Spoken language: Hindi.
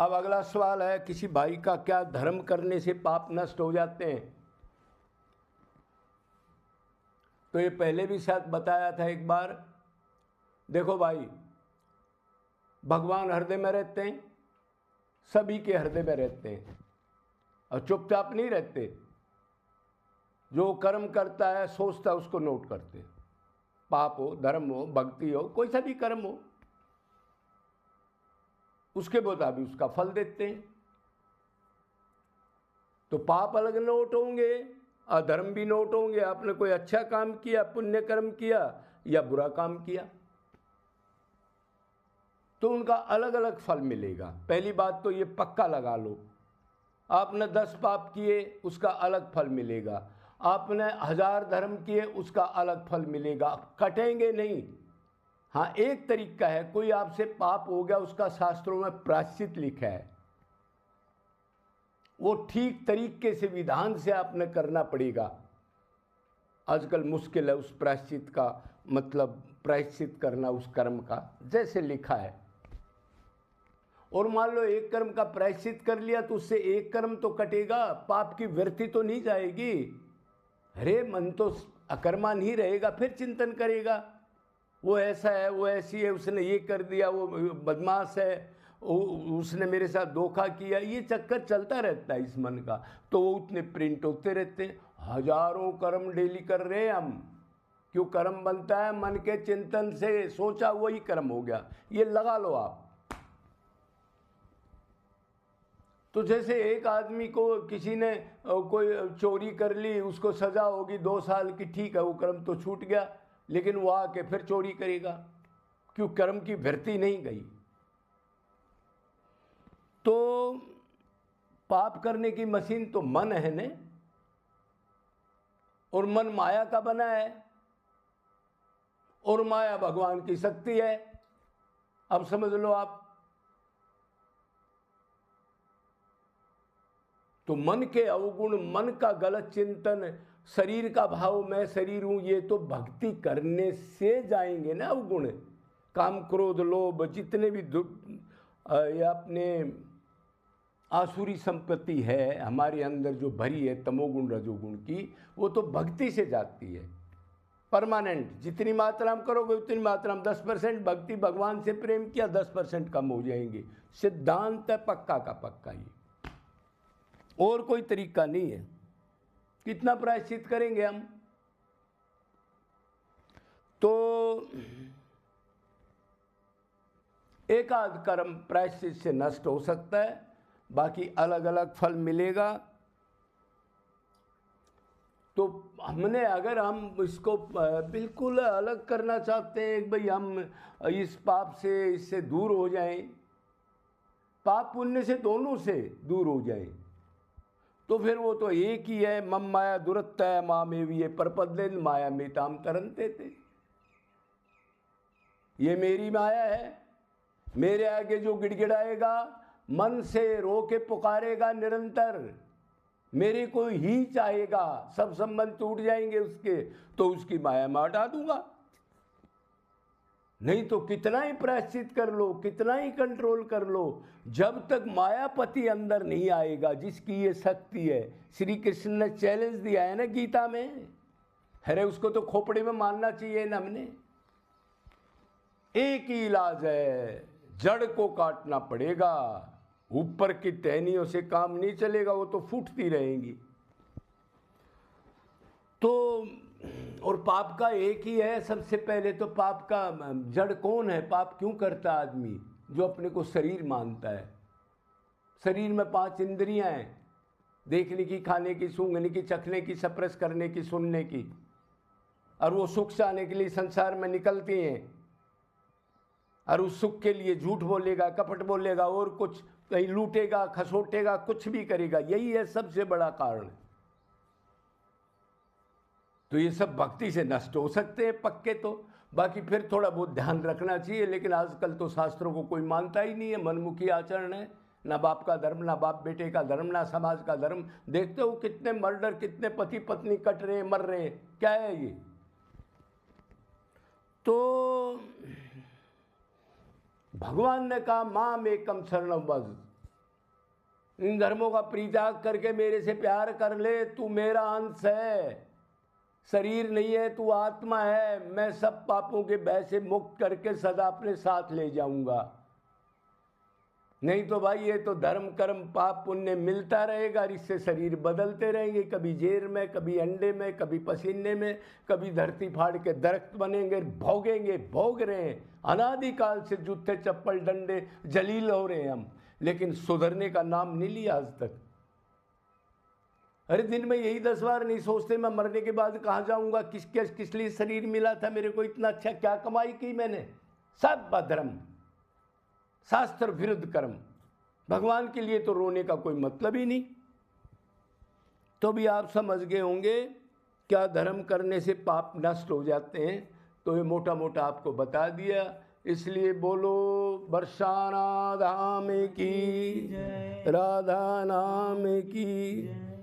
अब अगला सवाल है, किसी भाई का क्या धर्म करने से पाप नष्ट हो जाते हैं? तो ये पहले भी शायद बताया था एक बार। देखो भाई, भगवान हृदय में रहते हैं, सभी के हृदय में रहते हैं और चुपचाप नहीं रहते। जो कर्म करता है सोचता है उसको नोट करते हैं, पाप हो, धर्म हो, भक्ति हो, कोई सा भी कर्म हो, उसके मुताबिक उसका फल देते हैं। तो पाप अलग नोट होंगे, अधर्म भी नोट होंगे। आपने कोई अच्छा काम किया, पुण्य कर्म किया या बुरा काम किया, तो उनका अलग अलग फल मिलेगा। पहली बात तो ये पक्का लगा लो, आपने 10 पाप किए उसका अलग फल मिलेगा, आपने 1000 धर्म किए उसका अलग फल मिलेगा, कटेंगे नहीं। हाँ, एक तरीका है, कोई आपसे पाप हो गया, उसका शास्त्रों में प्रायश्चित लिखा है, वो ठीक तरीके से विधान से आपने करना पड़ेगा। आजकल मुश्किल है उस प्रायश्चित का, मतलब प्रायश्चित करना उस कर्म का जैसे लिखा है। और मान लो एक कर्म का प्रायश्चित कर लिया तो उससे एक कर्म तो कटेगा, पाप की वृत्ति तो नहीं जाएगी। अरे मन तो अकर्मा नहीं रहेगा, फिर चिंतन करेगा, वो ऐसा है, वो ऐसी है, उसने ये कर दिया, वो बदमाश है, उसने मेरे साथ धोखा किया, ये चक्कर चलता रहता है इस मन का। तो वो उतने प्रिंट होते रहते हैं, हजारों कर्म डेली कर रहे हैं हम। क्यों कर्म बनता है? मन के चिंतन से, सोचा वही कर्म हो गया। ये लगा लो आप। तो जैसे एक आदमी को किसी ने कोई चोरी कर ली, उसको सजा होगी 2 साल की, ठीक है, वो कर्म तो छूट गया, लेकिन वो आके फिर चोरी करेगा। क्यों? कर्म की वृत्ति नहीं गई। तो पाप करने की मशीन तो मन है ने, और मन माया का बना है, और माया भगवान की शक्ति है। अब समझ लो आप। तो मन के अवगुण, मन का गलत चिंतन, शरीर का भाव मैं शरीर हूं, ये तो भक्ति करने से जाएंगे ना अवगुण। काम क्रोध लोभ जितने भी ये अपने आसुरी संपत्ति है हमारे अंदर जो भरी है तमोगुण रजोगुण की, वो तो भक्ति से जाती है परमानेंट। जितनी मात्रा में करोगे उतनी मात्रा में 10% भक्ति, भगवान से प्रेम किया, 10% कम हो जाएंगे। सिद्धांत है पक्का का पक्का, ये और कोई तरीका नहीं है। कितना प्रायश्चित करेंगे हम? तो एक आध कर्म प्रायश्चित से नष्ट हो सकता है, बाकी अलग अलग फल मिलेगा। तो हमने, अगर हम इसको बिल्कुल अलग करना चाहते हैं, भाई हम इस पाप से, इससे दूर हो जाएं, पाप पुण्य से दोनों से दूर हो जाएं, तो फिर वो तो एक ही है, मम माया दुरत्तय मामेवीय परपद्येन माया में ताम तरनते थे। ये मेरी माया है, मेरे आगे जो गिड़गिड़ाएगा, मन से रो के पुकारेगा निरंतर, मेरे को ही चाहेगा, सब संबंध टूट जाएंगे उसके, तो उसकी माया में हटा दूंगा। नहीं तो कितना ही प्रायश्चित कर लो, कितना ही कंट्रोल कर लो, जब तक मायापति अंदर नहीं आएगा, जिसकी ये शक्ति है। श्री कृष्ण ने चैलेंज दिया है ना गीता में, अरे उसको तो खोपड़े में मानना चाहिए ना हमने। एक ही इलाज है, जड़ को काटना पड़ेगा, ऊपर की टहनियों से काम नहीं चलेगा, वो तो फूटती रहेंगी। तो और पाप का एक ही है, सबसे पहले तो पाप का जड़ कौन है? पाप क्यों करता आदमी? जो अपने को शरीर मानता है। शरीर में 5 इंद्रियां हैं, देखने की, खाने की, सूंघने की, चखने की, स्पर्श करने की, सुनने की, और वो सुख चाहने के लिए संसार में निकलती हैं, और उस सुख के लिए झूठ बोलेगा, कपट बोलेगा, और कुछ कहीं लूटेगा, खसोटेगा, कुछ भी करेगा। यही है सबसे बड़ा कारण। तो ये सब भक्ति से नष्ट हो सकते हैं पक्के। तो बाकी फिर थोड़ा बहुत ध्यान रखना चाहिए, लेकिन आजकल तो शास्त्रों को कोई मानता ही नहीं है, मनमुखी आचरण है, ना बाप का धर्म, ना बाप बेटे का धर्म, ना समाज का धर्म। देखते हो कितने मर्डर, कितने पति पत्नी कट रहे हैं, मर रहे हैं, क्या है ये? तो भगवान ने कहा माम एकम शरणम व्रज, इन धर्मों का परित्याग करके मेरे से प्यार कर ले, तू मेरा अंश है, शरीर नहीं है, तू आत्मा है, मैं सब पापों के भय से मुक्त करके सदा अपने साथ ले जाऊंगा। नहीं तो भाई ये तो धर्म कर्म पाप पुण्य मिलता रहेगा, इससे शरीर बदलते रहेंगे, कभी जेर में, कभी अंडे में, कभी पसीने में, कभी धरती फाड़ के दरख्त बनेंगे, भोगेंगे, भोग रहे हैं अनादिकाल से, जूते चप्पल डंडे जलील हो रहे हैं हम, लेकिन सुधरने का नाम नहीं लिया आज तक। अरे दिन में यही 10 बार नहीं सोचते मैं मरने के बाद कहाँ जाऊंगा, किस लिए शरीर मिला था मेरे को, इतना अच्छा क्या कमाई की मैंने, सब अधर्म, शास्त्र विरुद्ध कर्म, भगवान के लिए तो रोने का कोई मतलब ही नहीं। तो भी आप समझ गए होंगे क्या धर्म करने से पाप नष्ट हो जाते हैं, तो ये मोटा मोटा आपको बता दिया। इसलिए बोलो बरसाना धाम की, राधा नाम की।